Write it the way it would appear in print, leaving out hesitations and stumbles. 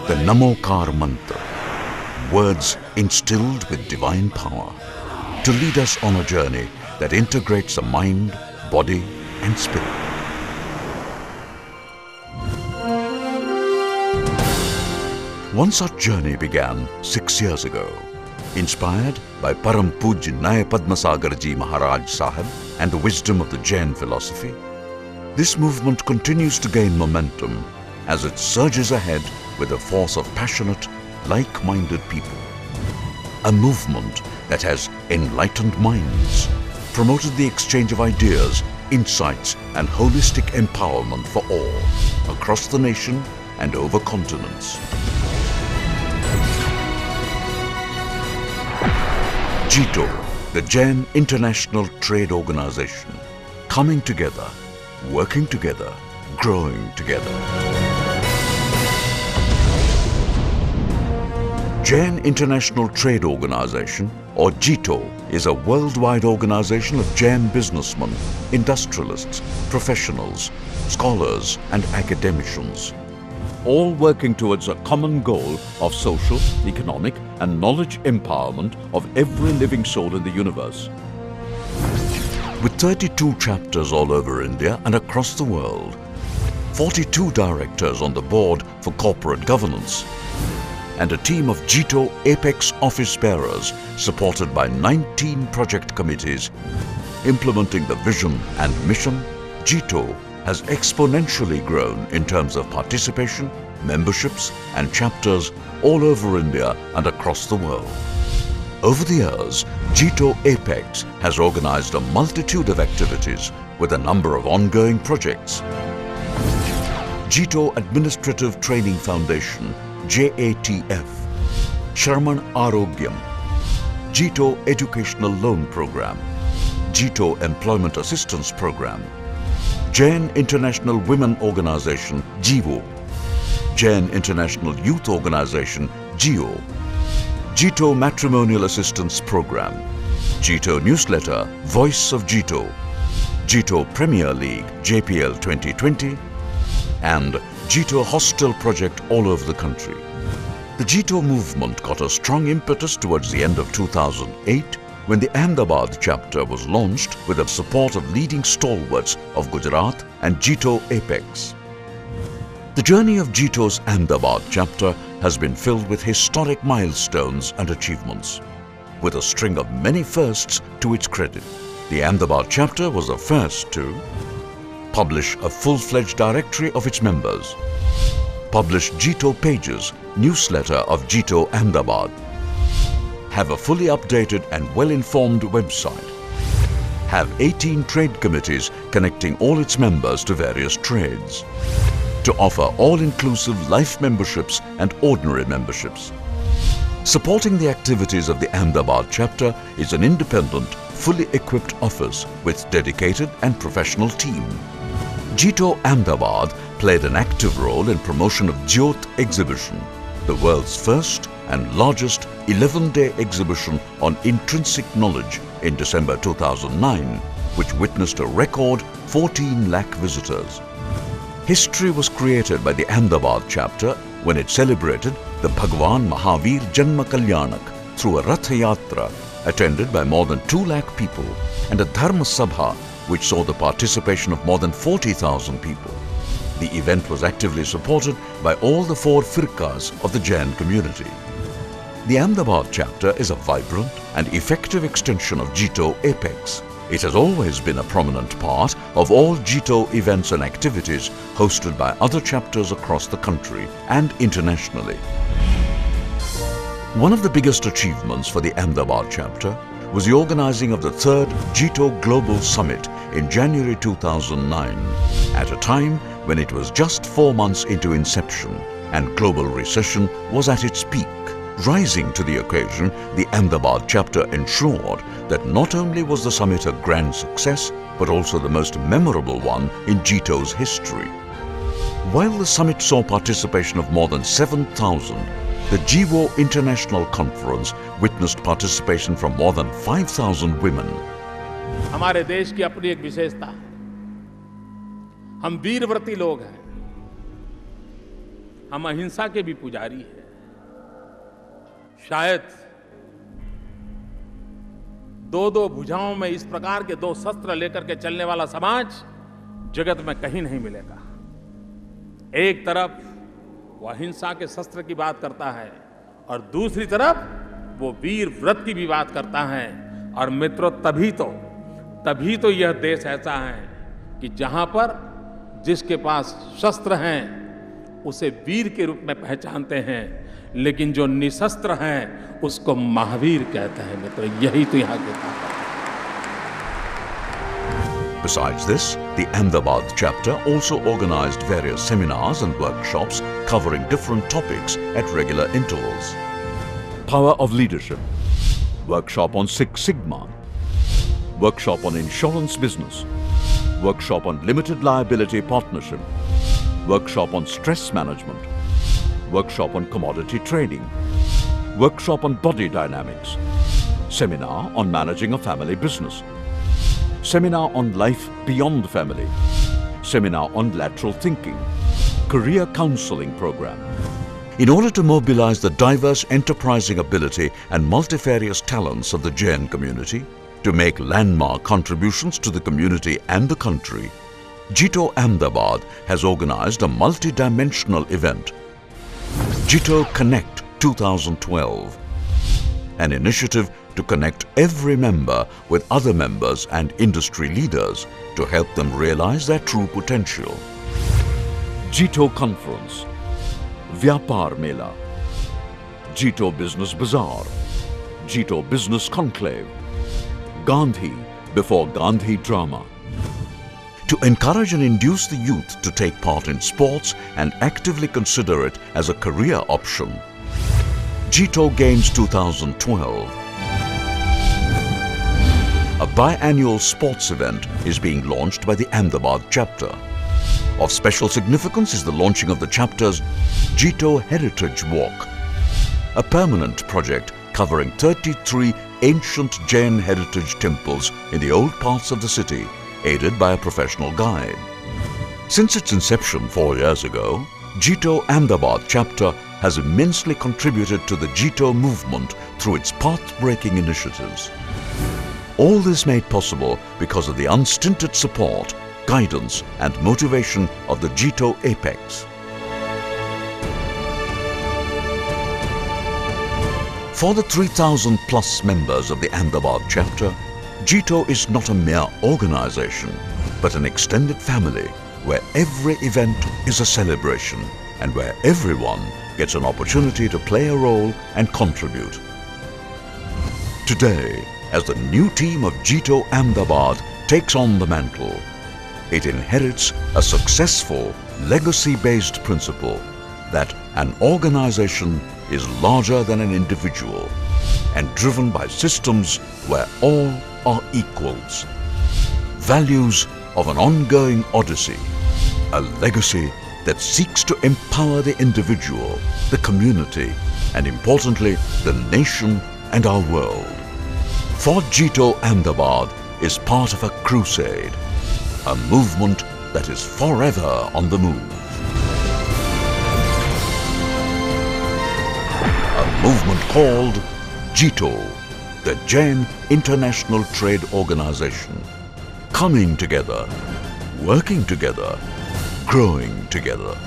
The Namokar Mantra, words instilled with divine power to lead us on a journey that integrates the mind, body and spirit. One such journey began 6 years ago, inspired by Param Pujya Naya Padmasagar Ji Maharaj Sahib and the wisdom of the Jain philosophy. This movement continues to gain momentum as it surges ahead with the force of passionate, like-minded people. A movement that has enlightened minds, promoted the exchange of ideas, insights and holistic empowerment for all across the nation and over continents. JITO, the Jain International Trade Organization, coming together, working together, growing together. Jain International Trade Organization, or JITO, is a worldwide organization of Jain businessmen, industrialists, professionals, scholars and academicians, all working towards a common goal of social, economic and knowledge empowerment of every living soul in the universe. With 32 chapters all over India and across the world, 42 directors on the board for corporate governance, and a team of JITO Apex office bearers supported by 19 project committees implementing the vision and mission, JITO has exponentially grown in terms of participation, memberships and chapters all over India and across the world. Over the years, JITO Apex has organized a multitude of activities with a number of ongoing projects. JITO Administrative Training Foundation, JATF, Shraman Arogyam, JITO Educational Loan Program, JITO Employment Assistance Program, Jain International Women Organization, JIWO, Jain International Youth Organization, JIO, JITO Matrimonial Assistance Program, JITO Newsletter, Voice of JITO, JITO Premier League, JPL 2020, and JITO Hostel Project all over the country. The JITO movement got a strong impetus towards the end of 2008 when the Ahmedabad chapter was launched with the support of leading stalwarts of Gujarat and JITO Apex. The journey of JITO's Ahmedabad chapter has been filled with historic milestones and achievements, with a string of many firsts to its credit. The Ahmedabad chapter was the first to publish a full-fledged directory of its members, publish JITO Pages, newsletter of JITO Ahmedabad, have a fully updated and well-informed website, have 18 trade committees connecting all its members to various trades, to offer all-inclusive life memberships and ordinary memberships. Supporting the activities of the Ahmedabad chapter is an independent, fully equipped office with dedicated and professional team. JITO Ahmedabad played an active role in promotion of Jyot exhibition, the world's first and largest 11-day exhibition on intrinsic knowledge in December 2009, which witnessed a record 14 lakh visitors. History was created by the Ahmedabad chapter when it celebrated the Bhagwan Mahavir Janma Kalyanak through a Rath Yatra attended by more than 2 lakh people and a Dharma Sabha which saw the participation of more than 40,000 people. The event was actively supported by all the 4 firqas of the Jain community. The Ahmedabad chapter is a vibrant and effective extension of JITO Apex. It has always been a prominent part of all JITO events and activities hosted by other chapters across the country and internationally. One of the biggest achievements for the Ahmedabad chapter was the organizing of the 3rd JITO Global Summit in January 2009, at a time when it was just 4 months into inception and global recession was at its peak. Rising to the occasion, the Ahmedabad chapter ensured that not only was the summit a grand success, but also the most memorable one in JITO's history. While the summit saw participation of more than 7,000, the JIWO International Conference witnessed participation from more than 5,000 women. हमारे देश की अपनी एक विशेषता, हम वीरव्रती लोग हैं, हम अहिंसा के भी पुजारी हैं। शायद दो भुजाओं में इस प्रकार के दो शस्त्र लेकर के चलने वाला समाज जगत में कहीं नहीं मिलेगा। एक तरफ वो अहिंसा के शस्त्र की बात करता है और दूसरी तरफ वो वीर व्रत की भी बात करता है। और मित्रों, तभी तो यह देश ऐसा है कि जहां पर जिसके पास शस्त्र हैं उसे वीर के रूप में पहचानते हैं, लेकिन जो निशस्त्र हैं उसको महावीर कहते हैं। मित्रों, यही तो यहाँ की ताकत है। Besides this, the Ahmedabad chapter also organized various seminars and workshops covering different topics at regular intervals. Power of Leadership, workshop on Six Sigma, workshop on insurance business, workshop on limited liability partnership, workshop on stress management, workshop on commodity trading, workshop on body dynamics, seminar on managing a family business, seminar on life beyond family, seminar on lateral thinking, career counseling program. In order to mobilize the diverse enterprising ability and multifarious talents of the Jain community, to make landmark contributions to the community and the country, JITO Ahmedabad has organized a multi-dimensional event, JITO Connect 2012, an initiative to connect every member with other members and industry leaders to help them realize their true potential. JITO Conference, Vyapar Mela, JITO Business Bazaar, JITO Business Conclave, Gandhi before Gandhi Drama. To encourage and induce the youth to take part in sports and actively consider it as a career option, JITO Games 2012, a biannual sports event, is being launched by the Ahmedabad chapter. Of special significance is the launching of the chapter's JITO Heritage Walk, a permanent project covering 33 ancient Jain heritage temples in the old parts of the city, aided by a professional guide. Since its inception 4 years ago, JITO Ahmedabad chapter has immensely contributed to the JITO movement through its path-breaking initiatives. All this made possible because of the unstinted support, guidance and motivation of the JITO Apex. For the 3,000 plus members of the Ahmedabad chapter, JITO is not a mere organization, but an extended family where every event is a celebration and where everyone gets an opportunity to play a role and contribute. Today, as the new team of JITO Ahmedabad takes on the mantle, it inherits a successful, legacy-based principle that an organization is larger than an individual and driven by systems where all are equals. Values of an ongoing odyssey, a legacy that seeks to empower the individual, the community, and importantly, the nation and our world. For JITO Ahmedabad is part of a crusade, a movement that is forever on the move. A movement called JITO, the Jain International Trade Organization. Coming together, working together, growing together.